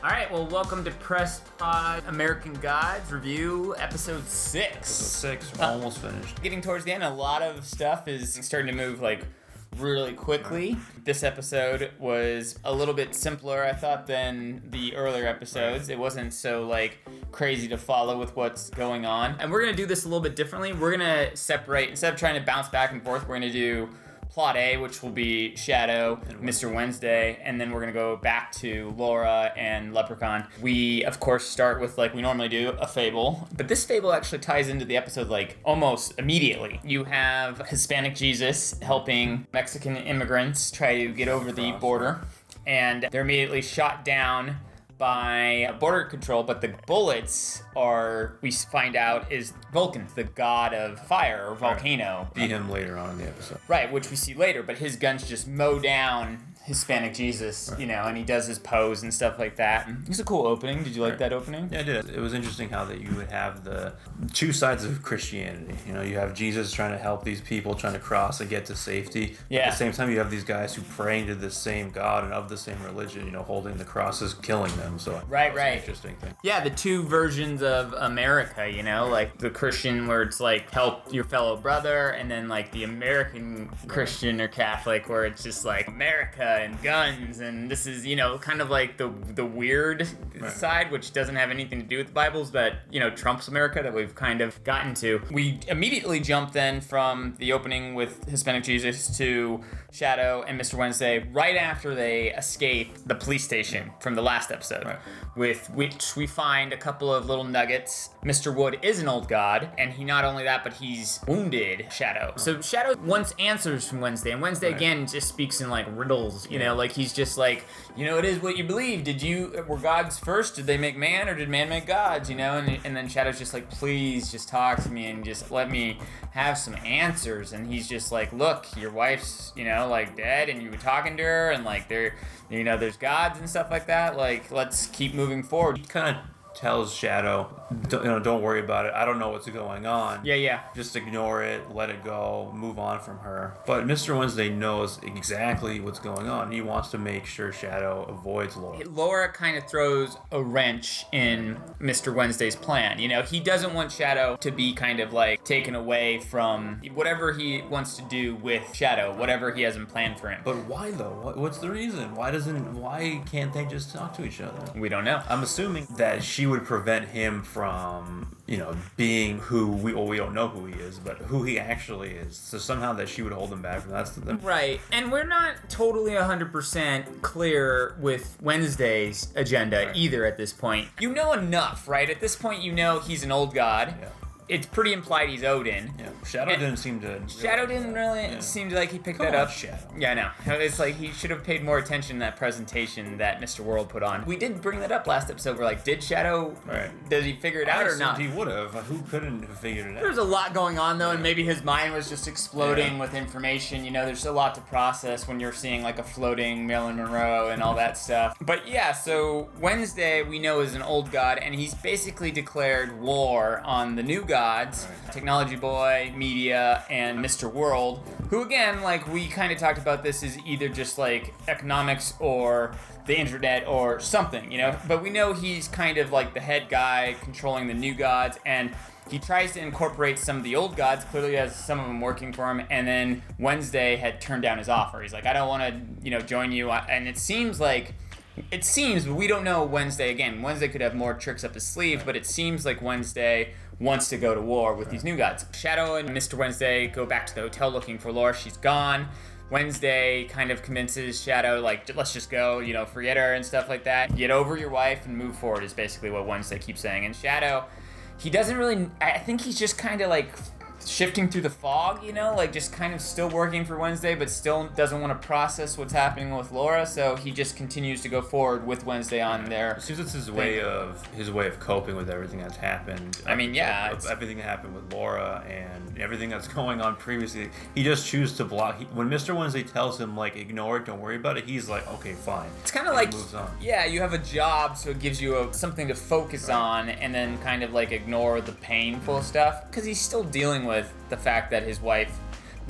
All right, well, welcome to Press Pod American Gods Review, Episode 6. Episode 6, almost finished. Getting towards the end, a lot of stuff is starting to move, really quickly. This episode was a little bit simpler, I thought, than the earlier episodes. It wasn't so, crazy to follow with what's going on. And we're going to do this a little bit differently. We're going to separate, instead of trying to bounce back and forth, we're going to do Plot A, which will be Shadow, Mr. Wednesday, and then we're going to go back to Laura and Leprechaun. We, of course, start with, we normally do, a fable, but this fable actually ties into the episode, almost immediately. You have Hispanic Jesus helping Mexican immigrants try to get over the border, and they're immediately shot down by border control, but the bullets are, we find out, is Vulcan, the god of fire, or volcano. See him later on in the episode. Right, which we see later, but his guns just mow down Hispanic Jesus, and he does his pose and stuff like that. It's a cool opening. Did you like that opening? Yeah, I did. It was interesting how that you would have the two sides of Christianity. You have Jesus trying to help these people trying to cross and get to safety. Yeah. At the same time, you have these guys who praying to the same God and of the same religion, holding the crosses, killing them. So right. An interesting thing. Yeah, the two versions of America, the Christian where it's help your fellow brother, and then the American Christian or Catholic where it's just America and guns, and this is kind of the weird side, which doesn't have anything to do with the Bibles, but Trump's America that we've kind of gotten to. We immediately jump then from the opening with Hispanic Jesus to Shadow and Mr. Wednesday right after they escape the police station from the last episode, with which we find a couple of little nuggets. Mr. Wood is an old god, and he not only that, but he's wounded Shadow. So Shadow wants answers from Wednesday, and Wednesday again just speaks in riddles. He's just it is what you believe. Were gods first? Did they make man, or did man make gods? And then Shadow's just please just talk to me and just let me have some answers. And he's just look, your wife's, dead, and you were talking to her, and there's gods and stuff like that. Let's keep moving forward. He kind of tells Shadow, don't worry about it. I don't know what's going on. Yeah. Just ignore it, let it go, move on from her. But Mr. Wednesday knows exactly what's going on. He wants to make sure Shadow avoids Laura. Laura kind of throws a wrench in Mr. Wednesday's plan. He doesn't want Shadow to be kind of taken away from whatever he wants to do with Shadow, whatever he hasn't planned for him. But why though? What's the reason? Why can't they just talk to each other? We don't know. I'm assuming that she would prevent him from, being who we don't know who he is, but who he actually is. So somehow that she would hold him back from that. Right. And we're not totally 100% clear with Wednesday's agenda either at this point. You know enough, right? At this point, he's an old god. Yeah. It's pretty implied he's Odin. Yeah. Shadow didn't seem to seem to he picked that up. Shadow. Yeah, I know. It's he should have paid more attention to that presentation that Mr. World put on. We did bring that up last episode. We're did Shadow, did he figure it out or not? He would have. Who couldn't have figured it out? There's a lot going on though, and maybe his mind was just exploding with information. There's a lot to process when you're seeing a floating Marilyn Monroe and all that stuff. But yeah, so Wednesday we know is an old god, and he's basically declared war on the new gods, Technology Boy, Media, and Mr. World, who again, we kind of talked about this, is either just economics or the internet or something, but we know he's kind of the head guy controlling the new gods, and he tries to incorporate some of the old gods, clearly has some of them working for him, and then Wednesday had turned down his offer. He's I don't want to, join you, and it seems, but we don't know Wednesday. Again, Wednesday could have more tricks up his sleeve, but it seems like Wednesday wants to go to war with these new gods. Shadow and Mr. Wednesday go back to the hotel looking for Laura. She's gone. Wednesday kind of convinces Shadow, let's just go, forget her and stuff like that. Get over your wife and move forward is basically what Wednesday keeps saying. And Shadow, he doesn't really, I think he's just kind of shifting through the fog, just kind of still working for Wednesday, but still doesn't want to process what's happening with Laura, so he just continues to go forward with Wednesday on there. It seems it's his way of coping with everything that's happened. Everything that happened with Laura and everything that's going on previously. He just chooses to block. When Mr. Wednesday tells him ignore it, don't worry about it, he's okay, fine. It's kind of moves on. Yeah, you have a job, so it gives you something to focus on, and then kind of ignore the painful stuff, because he's still dealing with the fact that his wife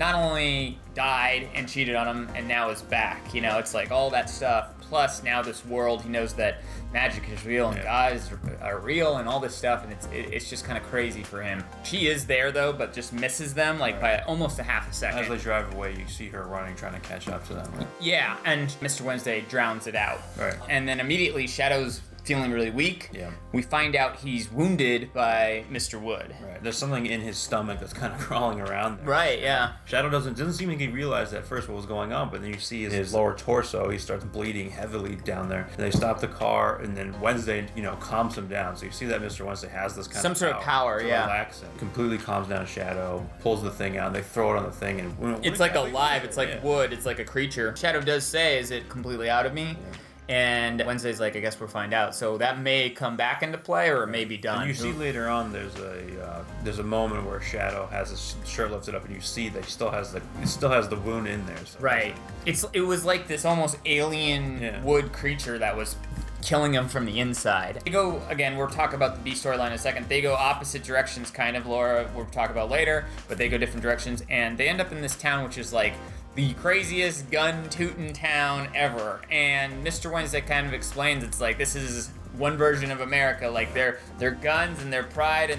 not only died and cheated on him and now is back, you know, it's like all that stuff. Plus now this world, he knows that magic is real and gods are real and all this stuff, and it's just kind of crazy for him. She is there though, but just misses them like by almost a half a second. As they drive away, you see her running, trying to catch up to them. Right? Yeah, and Mr. Wednesday drowns it out. Right. And then immediately Shadow's feeling really weak. Yeah. We find out he's wounded by Mr. Wood. Right. There's something in his stomach that's kind of crawling around there. Right, yeah. Shadow doesn't seem like he realized at first what was going on, but then you see his lower torso, he starts bleeding heavily down there. And they stop the car, and then Wednesday, you know, calms him down. So you see that Mr. Wednesday has this kind some of sort of power, to yeah. relax him. Completely calms down Shadow, pulls the thing out, and they throw it on the thing, and It's like alive, it's like wood, it's like a creature. Shadow does say, is it completely out of me? Yeah. And Wednesday's like, I guess we'll find out. So that may come back into play, or it may be done. And you see later on, there's a moment where Shadow has his shirt lifted up, and you see that he still has the wound in there. So. Right. It was like this almost alien wood creature that was killing him from the inside. They go, again, we'll talk about the B storyline in a second. They go opposite directions, kind of, Laura, we'll talk about later, but they go different directions, and they end up in this town, which is like the craziest gun-tootin' town ever. And Mr. Wednesday kind of explains, it's like, this is one version of America. Like, their guns and their pride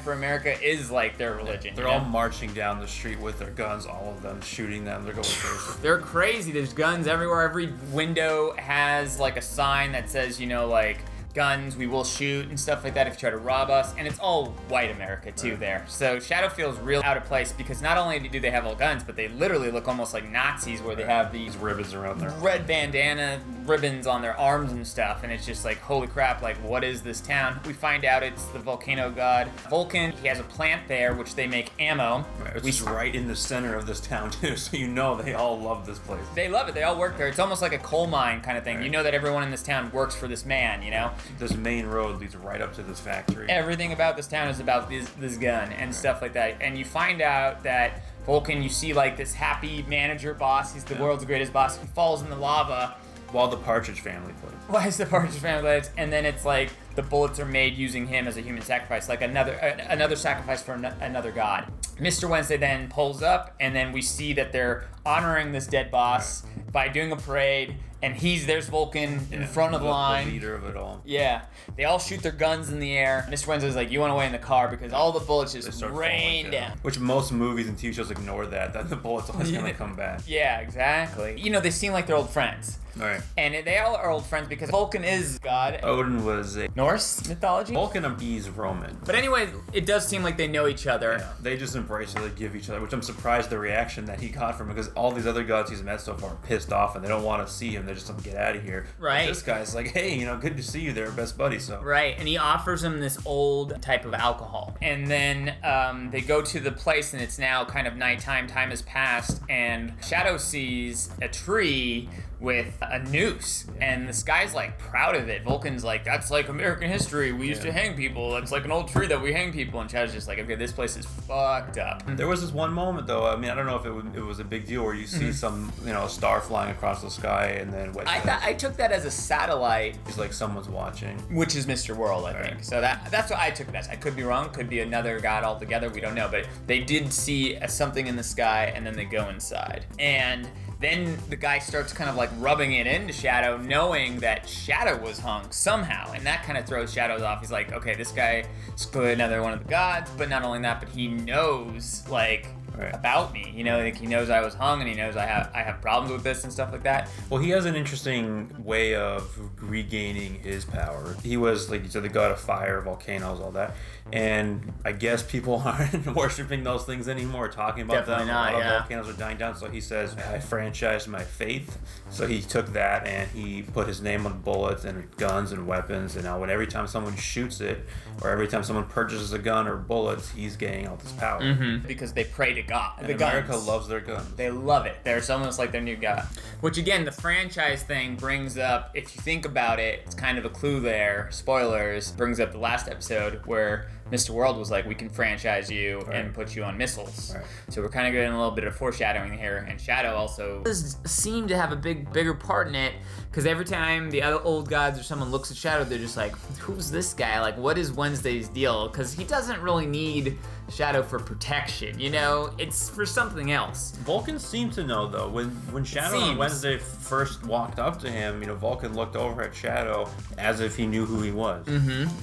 for America is like their religion. They're all marching down the street with their guns, all of them, shooting them. They're going crazy. They're crazy. There's guns everywhere. Every window has like a sign that says, you know, like, guns, we will shoot and stuff like that if you try to rob us, and it's all white America too there. So Shadow feels real out of place because not only do they have all guns, but they literally look almost like Nazis where they have these ribbons around their red bandana ribbons on their arms and stuff, and it's just like, holy crap, like what is this town? We find out it's the volcano god Vulcan. He has a plant there which they make ammo. Right, it's right in the center of this town too, so you know they all love this place. They love it. They all work there. It's almost like a coal mine kind of thing. Right. You know that everyone in this town works for this man, you know? This main road leads right up to this factory. Everything about this town is about this gun and stuff like that. And you find out that Vulcan, you see like this happy manager boss, he's the world's greatest boss, he falls in the lava. While the Partridge Family plays. Why is the Partridge Family plays? And then it's like the bullets are made using him as a human sacrifice, like another sacrifice for another god. Mr. Wednesday then pulls up, and then we see that they're honoring this dead boss by doing a parade, and there's Vulcan in front of the line. The leader of it all. Yeah. They all shoot their guns in the air. Mr. Wednesday's like, you want to wait in the car because all the bullets just rain down. Which most movies and TV shows ignore that the bullets always going to come back. Yeah, exactly. You know, they seem like they're old friends. Right. And they all are old friends because Vulcan is God. Odin was a Norse mythology? Vulcan is Roman. But anyway, it does seem like they know each other. Yeah, they just embrace it, they give each other, which I'm surprised the reaction that he got from him, because all these other gods he's met so far are pissed off and they don't want to see him. They just want to get out of here. Right. But this guy's like, hey, you know, good to see you. They're best buddies. So. Right. And he offers him this old type of alcohol. And then they go to the place and it's now kind of nighttime. Time has passed. And Shadow sees a tree with a noose, and this guy's like proud of it. Vulcan's like, that's like American history. We used to hang people. It's like an old tree that we hang people. And Shadow's just like, okay, this place is fucked up. There was this one moment though. I mean, I don't know if it was a big deal where you see some, you know, star flying across the sky, and then I took that as a satellite. It's like someone's watching, which is Mr. World, I think. So that's what I took it as. I could be wrong. Could be another god altogether. We don't know. But they did see something in the sky, and then they go inside. And then the guy starts kind of like rubbing it into Shadow, knowing that Shadow was hung somehow. And that kind of throws Shadows off. He's like, okay, this guy is clearly another one of the gods, but not only that, but he knows, like, about me. You know, like he knows I was hung, and he knows I have problems with this and stuff like that. Well, he has an interesting way of regaining his power. He was, like you said, the god of fire, volcanoes, all that. And I guess people aren't worshiping those things anymore, talking about Definitely them. Not, a lot of volcanoes are dying down, so he says, I franchised my faith. So he took that and he put his name on bullets and guns and weapons, and now every time someone shoots it, or every time someone purchases a gun or bullets, he's gaining all this power. Mm-hmm. Because they pray to God. And America loves their guns. They love it. They're almost like their new god. Which again, the franchise thing brings up, if you think about it, it's kind of a clue there. Spoilers. Brings up the last episode where Mr. World was like, we can franchise you and put you on missiles. Right. So we're kind of getting a little bit of foreshadowing here. And Shadow also does seem to have a bigger part in it, because every time the other old gods or someone looks at Shadow, they're just like, who's this guy? Like, what is Wednesday's deal? Because he doesn't really need Shadow for protection. You know, it's for something else. Vulcan seemed to know though. When Shadow and Wednesday first walked up to him, you know, Vulcan looked over at Shadow as if he knew who he was.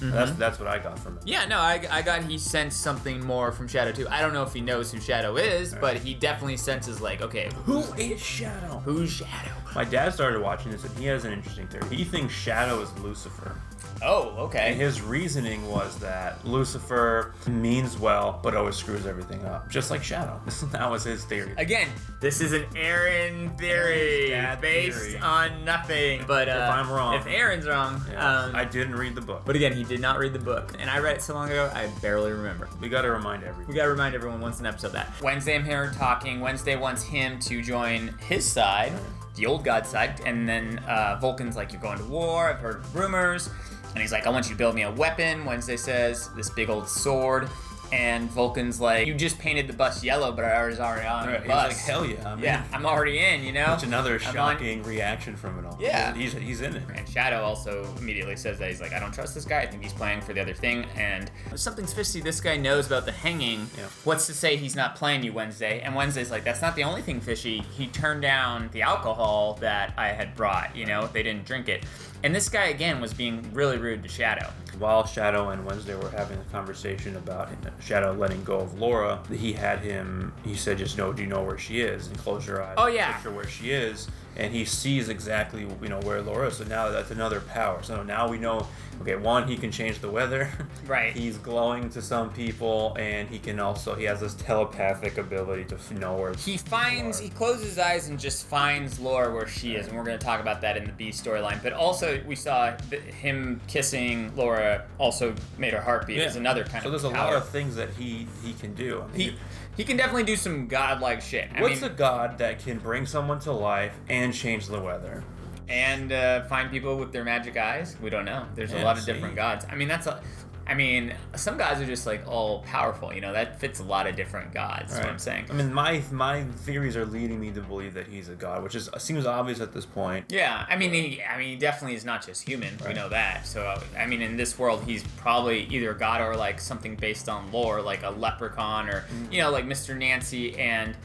That's what I got from it. Yeah, no, I got he sensed something more from Shadow too. I don't know if he knows who Shadow is, but he definitely senses like, okay, who is Shadow? Who's Shadow? My dad started watching this and he has an interesting theory. He thinks Shadow is Lucifer. Oh, okay. And his reasoning was that Lucifer means well, but always screws everything up, just like Shadow. That was his theory. Again, this is an Aaron theory based on nothing. But if I'm wrong, if Aaron's wrong, I didn't read the book. But again, he did not read the book, and I read it so long ago, I barely remember. We got to remind everyone. We got to remind everyone once an episode that Wednesday and him are talking. Wednesday wants him to join his side, the old god side, and then Vulcan's like, "You're going to war. I've heard rumors." And he's like, "I want you to build me a weapon." Wednesday says, "This big old sword." And Vulcan's like, "You just painted the bus yellow, but I was already on the bus." He's like, "Hell yeah, I'm already in, you know?" That's another shocking reaction from it all. Yeah. He's in it. And Shadow also immediately says that he's like, "I don't trust this guy. I think he's playing for the other thing." And something's fishy. This guy knows about the hanging. Yeah. What's to say he's not playing you, Wednesday? And Wednesday's like, "That's not the only thing fishy. He turned down the alcohol that I had brought. You know, they didn't drink it." And this guy, again, was being really rude to Shadow. While Shadow and Wednesday were having a conversation about Shadow letting go of Laura, he said, "Just know, do you know where she is? And close your eyes. Oh, yeah. Picture where she is." And he sees exactly, you know, where Laura is. So now that's another power. So now we know, okay, one, he can change the weather. Right. He's glowing to some people, and he has this telepathic ability to know where he closes his eyes and just finds Laura where she is. And we're going to talk about that in the B storyline. But also, we saw him kissing Laura also made her heartbeat. Is another kind of So there's a lot of things that he can do. I mean, he can definitely do some godlike shit. What's a god that can bring someone to life and change the weather? And find people with their magic eyes? We don't know. There's a lot of different gods. I mean, some gods are just like all powerful. You know, that fits a lot of different gods. That's what I'm saying. I mean, my theories are leading me to believe that he's a god, which seems obvious at this point. Yeah, I mean, he definitely is not just human. Right. We know that. So, I mean, in this world, he's probably either a god or like something based on lore, like a leprechaun, or you know, like Mr. Nancy and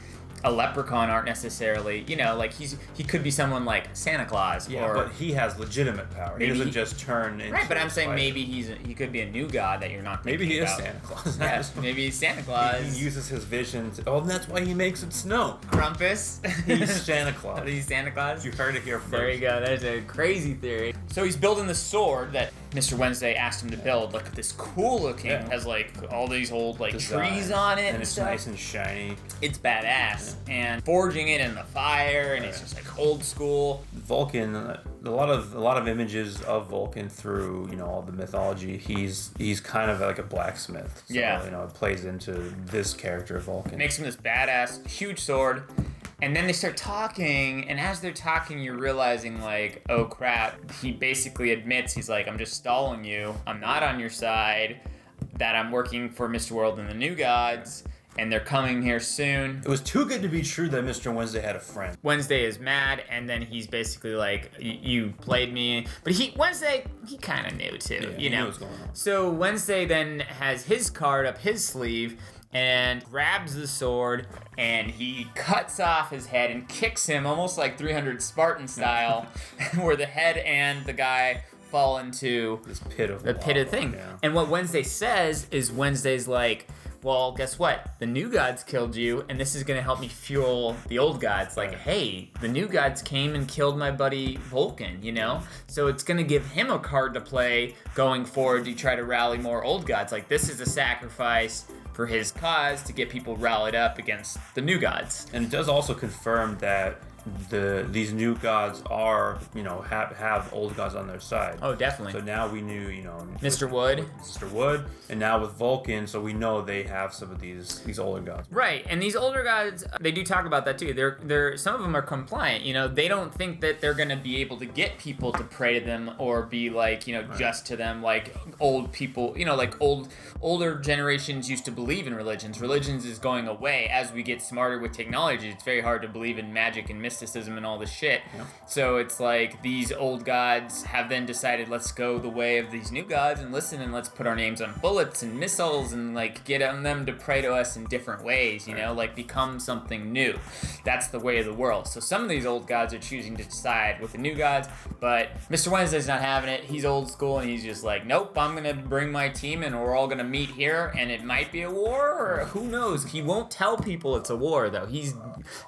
a leprechaun aren't necessarily, you know, like he could be someone like Santa Claus. Yeah, but he has legitimate power. He doesn't just turn into... Right, but I'm saying maybe he could be a new god that you're not thinking Maybe he about. is Santa Claus. Yeah, maybe he's Santa Claus. He uses his vision to... Oh, and that's why he makes it snow. Krampus. He's Santa Claus. He's Santa Claus? You heard it here first. There you go. That is a crazy theory. So he's building the sword that Mr. Wednesday asked him to build. Like this cool looking, has like all these old like trees on it and it's stuff. Nice and shiny. It's badass. And forging it in the fire, and it's just like old school. Vulcan, a lot of images of Vulcan through, you know, all the mythology. He's kind of like a blacksmith. So, you know, it plays into this character of Vulcan. Makes him this badass, huge sword. And then they start talking, and as they're talking, you're realizing, like, oh crap, he basically admits, he's like, "I'm just stalling you, I'm not on your side, that I'm working for Mr. World and the New Gods, and they're coming here soon." It was too good to be true that Mr. Wednesday had a friend. Wednesday is mad, and then he's basically like, "You played me." But Wednesday, he kind of knew too, you know? Knew what was going on. So Wednesday then has his card up his sleeve, and grabs the sword, and he cuts off his head and kicks him almost like 300 Spartan style, where the head and the guy fall into this pit of the thing. Yeah. And what Wednesday says is Wednesday's like, "Well, guess what? The new gods killed you, and this is going to help me fuel the old gods. Like, hey, the new gods came and killed my buddy Vulcan, you know? So it's going to give him a card to play going forward to try to rally more old gods. Like, this is a sacrifice for his cause to get people rallied up against the new gods." And it does also confirm that these new gods are, you know, have old gods on their side. Oh, definitely. So now we knew, you know, Mr. Wood, and now with Vulcan, so we know they have some of these older gods. Right, and these older gods, they do talk about that too. They're some of them are compliant. You know, they don't think that they're gonna be able to get people to pray to them or be like, you know, just to them like old people. You know, like older generations used to believe in religions. Religions is going away as we get smarter with technology. It's very hard to believe in magic and mysticism mysticism and all this shit. So it's like these old gods have then decided, let's go the way of these new gods and listen, and let's put our names on bullets and missiles and like get on them to pray to us in different ways, you know, like become something new. That's the way of the world. So some of these old gods are choosing to side with the new gods, but Mr. Wednesday's not having it. He's old school, and he's just like, nope, I'm gonna bring my team and we're all gonna meet here, and it might be a war, or who knows. He won't tell people it's a war though. He's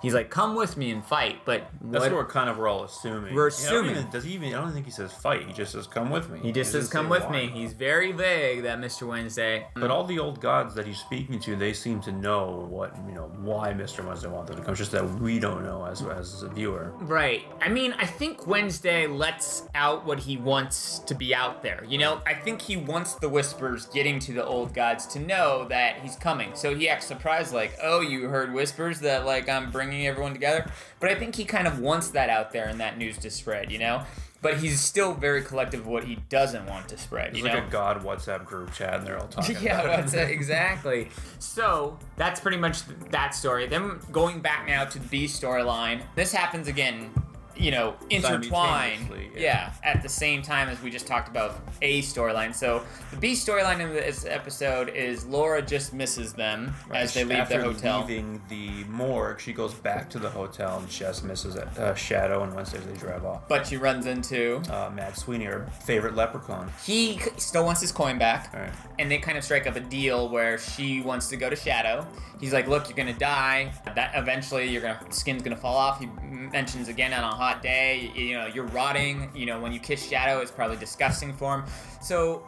like, come with me and fight, but that's what we're all assuming. We're assuming. I don't think he says fight. He just says come with me. He just says come with me. He's very vague, that Mr. Wednesday. But all the old gods that he's speaking to, they seem to know why Mr. Wednesday wanted them to come. It's just that we don't know as a viewer. Right. I mean, I think Wednesday lets out what he wants to be out there. You know, I think he wants the whispers getting to the old gods to know that he's coming. So he acts surprised, like, oh, you heard whispers that, like, I'm bringing everyone together? But I think he kind of wants that out there and that news to spread, you know? But he's still very collective of what he doesn't want to spread. It's like a God WhatsApp group chat, and they're all talking about it. Exactly. So that's pretty much that story. Then going back now to the B storyline, this happens again, you know, intertwined. Yeah, at the same time as we just talked about A storyline. So the B storyline in this episode is Laura just misses them as they leave the hotel. After leaving the morgue, she goes back to the hotel and just misses Shadow and Wednesday as they drive off. But she runs into Mad Sweeney, her favorite leprechaun. He still wants his coin back. Right. And they kind of strike up a deal where she wants to go to Shadow. He's like, look, you're gonna die. That eventually skin's gonna fall off. He mentions again on a hot day, you know, you're rotting. You know, when you kiss Shadow, it's probably disgusting for him. So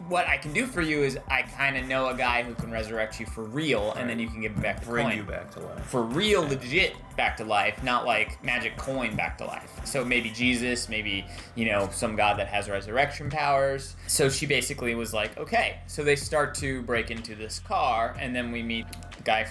what I can do for you is I kind of know a guy who can resurrect you for real, and then you can give him back the coin. Bring you back to life. For real, legit back to life, not like magic coin back to life. So maybe Jesus, maybe, you know, some god that has resurrection powers. So she basically was like, okay. So they start to break into this car, and then we meet the guy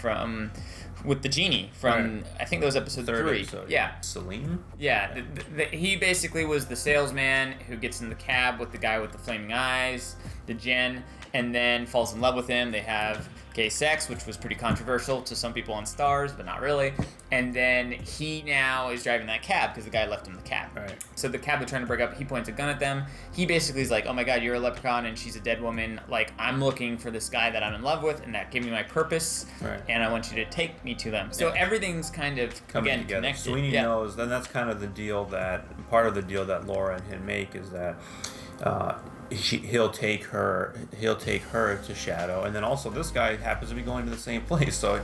with the genie from, I think that was episode 3. Episode, yeah. Salim? Yeah. He basically was the salesman who gets in the cab with the guy with the flaming eyes, the Jen, and then falls in love with him. They have gay sex, which was pretty controversial to some people on Stars, but not really. And then he now is driving that cab because the guy left him the cab. Right. So the cab they're trying to break up, he points a gun at them. He basically is like, oh my god, you're a leprechaun and she's a dead woman. Like, I'm looking for this guy that I'm in love with and that gave me my purpose. Right. And I want you to take me to them. So everything's kind of, coming again, together. connected. Sweeney knows, then that's kind of the deal part of the deal that Laura and him make is that he'll take her to Shadow, and then also this guy happens to be going to the same place, so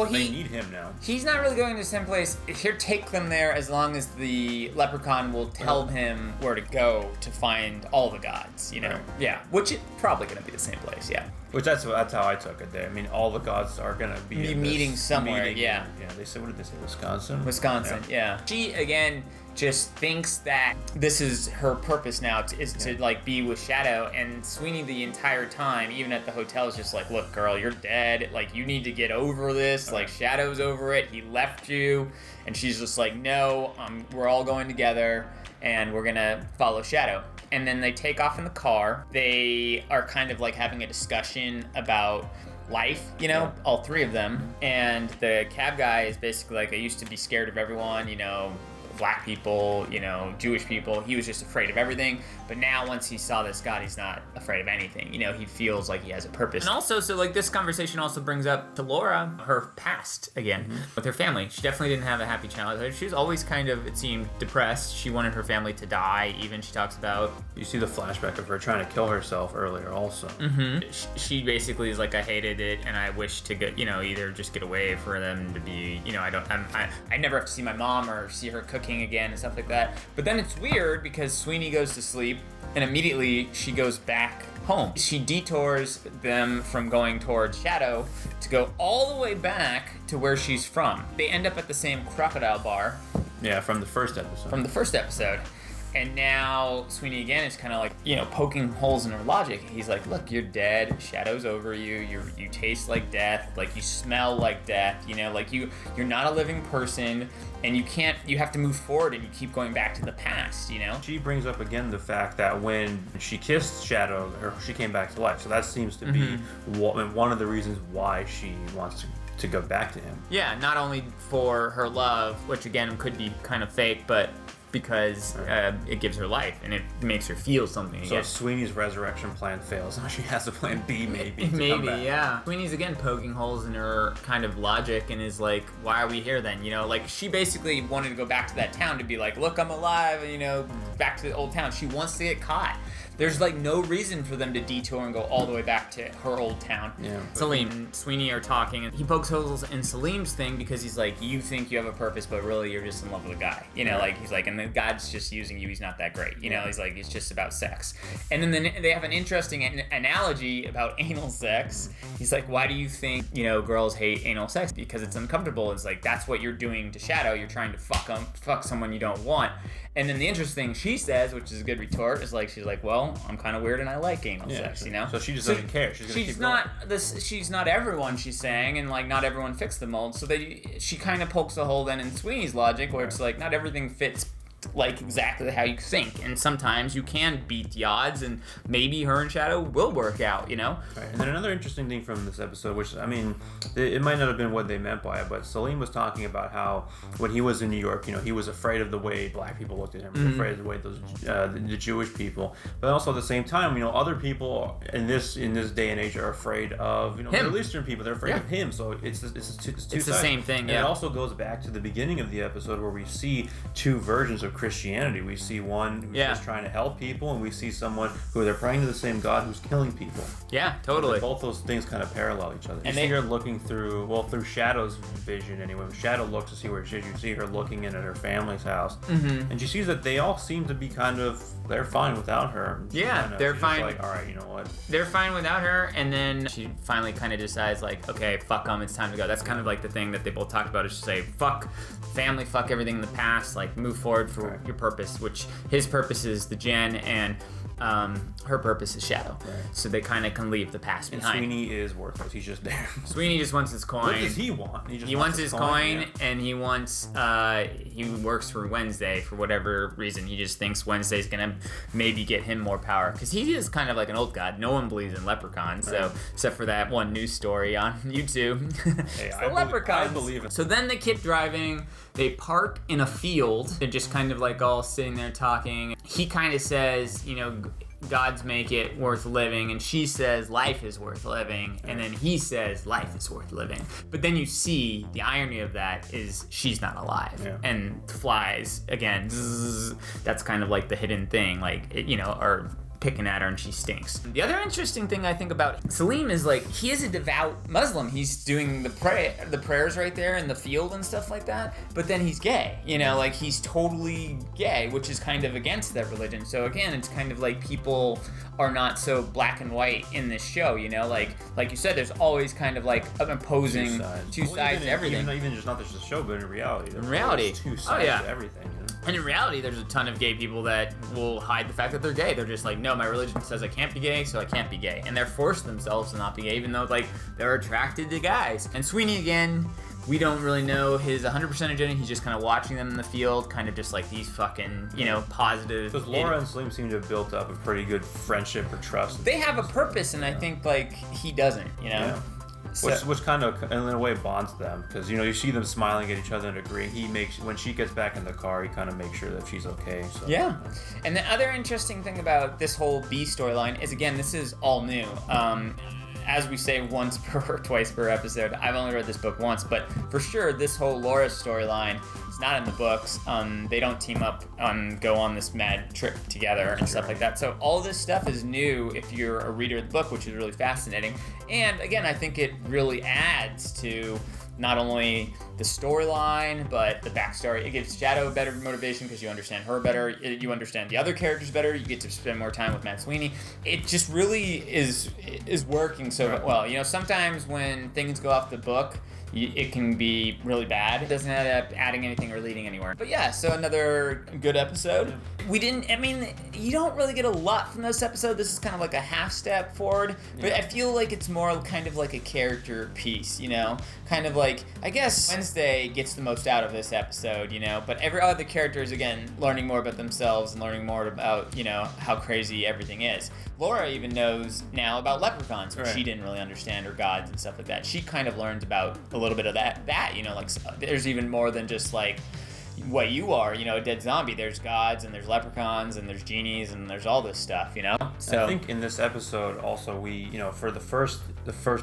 they need him now. He's not really going to the same place. He'll take them there as long as the leprechaun will tell him where to go to find all the gods, you know? Right. Yeah, which is probably going to be the same place, yeah. Which that's how I took it there. I mean, all the gods are going to be meeting somewhere, yeah. Yeah, they said, what did they say, Wisconsin? Wisconsin, yeah. She, again, just thinks that this is her purpose now, to like be with Shadow, and Sweeney the entire time, even at the hotel, is just like, look girl, you're dead, like you need to get over this, like Shadow's over it, he left you, and she's just like, no, we're all going together and we're gonna follow Shadow. And then they take off in the car. They are kind of like having a discussion about life, you know, all three of them, and the cab guy is basically like, I used to be scared of everyone, you know, black people, you know, Jewish people. He was just afraid of everything. But now once he saw this god, he's not afraid of anything. You know, he feels like he has a purpose. And also, so like this conversation also brings up to Laura her past again with her family. She definitely didn't have a happy childhood. She was always kind of, it seemed, depressed. She wanted her family to die. Even she talks about, you see the flashback of her trying to kill herself earlier also. She basically is like, I hated it and I wish to get, you know, either just get away for them to be, you know, I never have to see my mom or see her cooking again and stuff like that. But then it's weird because Sweeney goes to sleep and immediately she goes back home. She detours them from going towards Shadow to go all the way back to where she's from. They end up at the same crocodile bar. Yeah, from the first episode. And now Sweeney again is kind of like, you know, poking holes in her logic. He's like, look, you're dead. Shadow's over you. You taste like death. Like, you smell like death. You know, like you're not a living person, and you have to move forward, and you keep going back to the past, you know? She brings up again the fact that when she kissed Shadow, she came back to life. So that seems to be one of the reasons why she wants to go back to him. Yeah, not only for her love, which again could be kind of fake, but because it gives her life and it makes her feel something again. So if Sweeney's resurrection plan fails, now she has a plan B maybe. Maybe, yeah. Sweeney's again poking holes in her kind of logic and is like, why are we here then? You know, like she basically wanted to go back to that town to be like, look, I'm alive, and you know, back to the old town. She wants to get caught. There's like no reason for them to detour and go all the way back to her old town. Yeah. Salim and Sweeney are talking, and he pokes holes in Salim's thing because he's like, you think you have a purpose, but really you're just in love with a guy. You know, like he's like, and the God's just using you. He's not that great. You know, he's like, it's just about sex. And then they have an interesting analogy about anal sex. He's like, why do you think, you know, girls hate anal sex? Because it's uncomfortable. It's like, that's what you're doing to Shadow. You're trying to fuck someone you don't want. And then the interesting thing she says, which is a good retort, is like, she's like, well, I'm kind of weird and I like anal sex, you know? So she just doesn't care. She's not she's not everyone, she's saying, and like not everyone fits the mold. So she kind of pokes a hole then in Sweeney's logic, where it's like not everything fits like exactly how you think, and sometimes you can beat the odds, and maybe her and Shadow will work out, you know? Right. And then another interesting thing from this episode, which, I mean, it might not have been what they meant by it, but Salim was talking about how when he was in New York, you know, he was afraid of the way black people looked at him, he was afraid of the way the Jewish people, but also at the same time, you know, other people in this day and age are afraid of, you know, Middle Eastern people. They're afraid of him. So it's two sides. The same thing. And it also goes back to the beginning of the episode where we see two versions of Christianity. We see one who's just trying to help people, and we see someone who they're praying to the same God who's killing people. Yeah, totally. Both those things kind of parallel each other. You see her looking through Shadow's vision anyway. When Shadow looks to see where she is, you see her looking in at her family's house, and she sees that they all seem to be they're fine without her. They're fine. Like, all right, you know what? They're fine without her, and then she finally kind of decides, like, okay, fuck them, it's time to go. That's kind of like the thing that they both talked about, is to say, fuck family, fuck everything in the past, like, move forward for your purpose, which his purpose is the Jen, and her purpose is Shadow. Right. So they kind of can leave the past behind. And Sweeney is worthless. He's just there. Sweeney just wants his coin. What does he want? He wants his coin, and he wants, he works for Wednesday for whatever reason. He just thinks Wednesday's gonna maybe get him more power, because he is kind of like an old god. No one believes in leprechauns, so except for that one news story on YouTube. Hey, it's the leprechauns. I believe it. So then they keep driving. They park in a field. They're just kind of like all sitting there talking. He kind of says, you know, gods make it worth living, and she says life is worth living, and then he says life is worth living. But then you see the irony of that is she's not alive, and flies again. Zzz, that's kind of like the hidden thing, like you know, or picking at her and she stinks. The other interesting thing I think about Salim is, like, he is a devout Muslim. He's doing the prayers right there in the field and stuff like that, but then he's gay, you know, like he's totally gay, which is kind of against that religion. So again, it's kind of like people are not so black and white in this show, you know, like you said, there's always kind of like an opposing two sides to everything. Even just not just the show, but in reality. There's two sides to everything. You know? And in reality, there's a ton of gay people that will hide the fact that they're gay. They're just like, no, my religion says I can't be gay, so I can't be gay. And they're forced themselves to not be gay, even though, like, they're attracted to guys. And Sweeney, again, we don't really know his 100% agenda. He's just kind of watching them in the field, kind of just like these fucking, you know, positive. Because Laura and Salim seem to have built up a pretty good friendship or trust. They have a purpose, and I think, like, he doesn't, you know? Yeah. So, which kind of, in a way, bonds them, because, you know, you see them smiling at each other and agreeing. When she gets back in the car, he kind of makes sure that she's okay. So. Yeah. And the other interesting thing about this whole B storyline is, again, this is all new. As we say once per or twice per episode, I've only read this book once, but for sure, this whole Laura storyline is not in the books. They don't team up go on this mad trip together and stuff like that. So all this stuff is new if you're a reader of the book, which is really fascinating. And again, I think it really adds to not only the storyline, but the backstory. It gives Shadow a better motivation because you understand her better. You understand the other characters better. You get to spend more time with Matt Sweeney. It just really is working so well. You know, sometimes when things go off the book, it can be really bad. It doesn't end up adding anything or leading anywhere. But yeah, so another good episode. You don't really get a lot from this episode. This is kind of like a half step forward, but I feel like it's more kind of like a character piece, you know? Kind of like, I guess Wednesday gets the most out of this episode, you know? But every other character is, again, learning more about themselves and learning more about, you know, how crazy everything is. Laura even knows now about leprechauns, which she didn't really understand, or gods and stuff like that. She kind of learned about a little bit of that, you know, like there's even more than just like what you are, you know, a dead zombie. There's gods and there's leprechauns and there's genies and there's all this stuff, you know. So I think in this episode also we, you know, for the first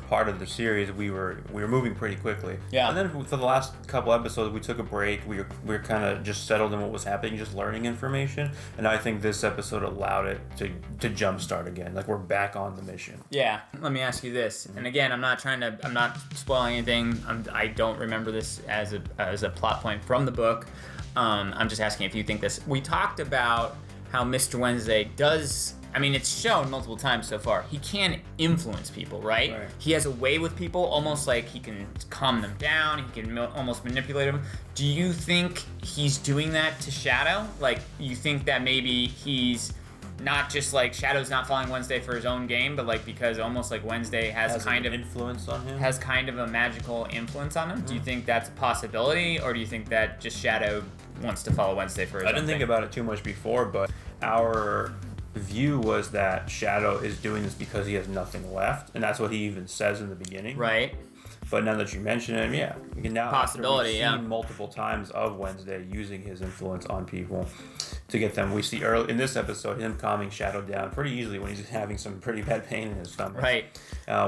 part of the series we were moving pretty quickly. Yeah. And then for the last couple episodes we took a break. We were kind of just settled in what was happening, just learning information. And I think this episode allowed it to jumpstart again. Like we're back on the mission. Yeah. Let me ask you this. And again, I'm not spoiling anything. I don't remember this as a plot point from the book. I'm just asking if you think this. We talked about how Mr. Wednesday does, I mean, it's shown multiple times so far. He can influence people, right? He has a way with people, almost like he can calm them down. He can almost manipulate them. Do you think he's doing that to Shadow? Like, you think that maybe he's not just like Shadow's not following Wednesday for his own game, but like because almost like Wednesday has kind of influence on him, has kind of a magical influence on him. Mm-hmm. Do you think that's a possibility, or do you think that just Shadow wants to follow Wednesday for his own I didn't think about it too much before, but our view was that Shadow is doing this because he has nothing left, and that's what he even says in the beginning. Right. But now that you mention it, yeah, we can now possibility. We've seen multiple times of Wednesday using his influence on people to get them. We see early in this episode him calming Shadow down pretty easily when he's having some pretty bad pain in his stomach. Right.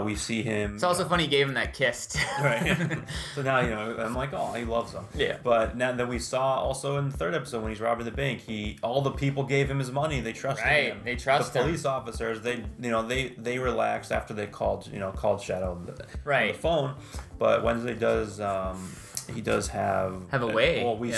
We see him. It's also funny he gave him that kiss. Right. So now, you know, I'm like, oh, he loves him. Yeah. But now that we saw also in the third episode when he's robbing the bank, all the people gave him his money. They trusted him. They trust him. The police officers, they relaxed after they called Shadow on the phone. But Wednesday does he does have a way. Well, he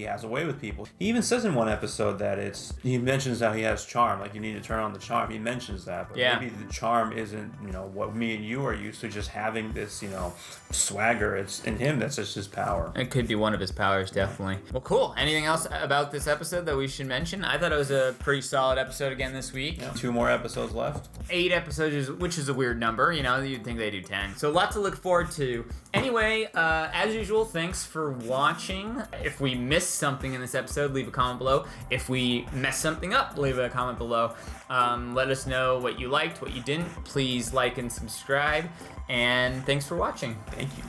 has a way with people. He even says in one episode that he mentions how he has charm, like you need to turn on the charm. He mentions that, but maybe the charm isn't, you know, what me and you are used to, just having this, you know, swagger. It's in him. That's just his power. It could be one of his powers, definitely. Well, cool. Anything else about this episode that we should mention? I thought it was a pretty solid episode again this week. Yeah. 2 more episodes left. 8 episodes, which is a weird number. You know, you'd think they do 10. So lots to look forward to. Anyway, as usual, thanks for watching. If we missed something in this episode, leave a comment below. If we messed something up, leave a comment below. Let us know what you liked, what you didn't. Please like and subscribe. And thanks for watching. Thank you.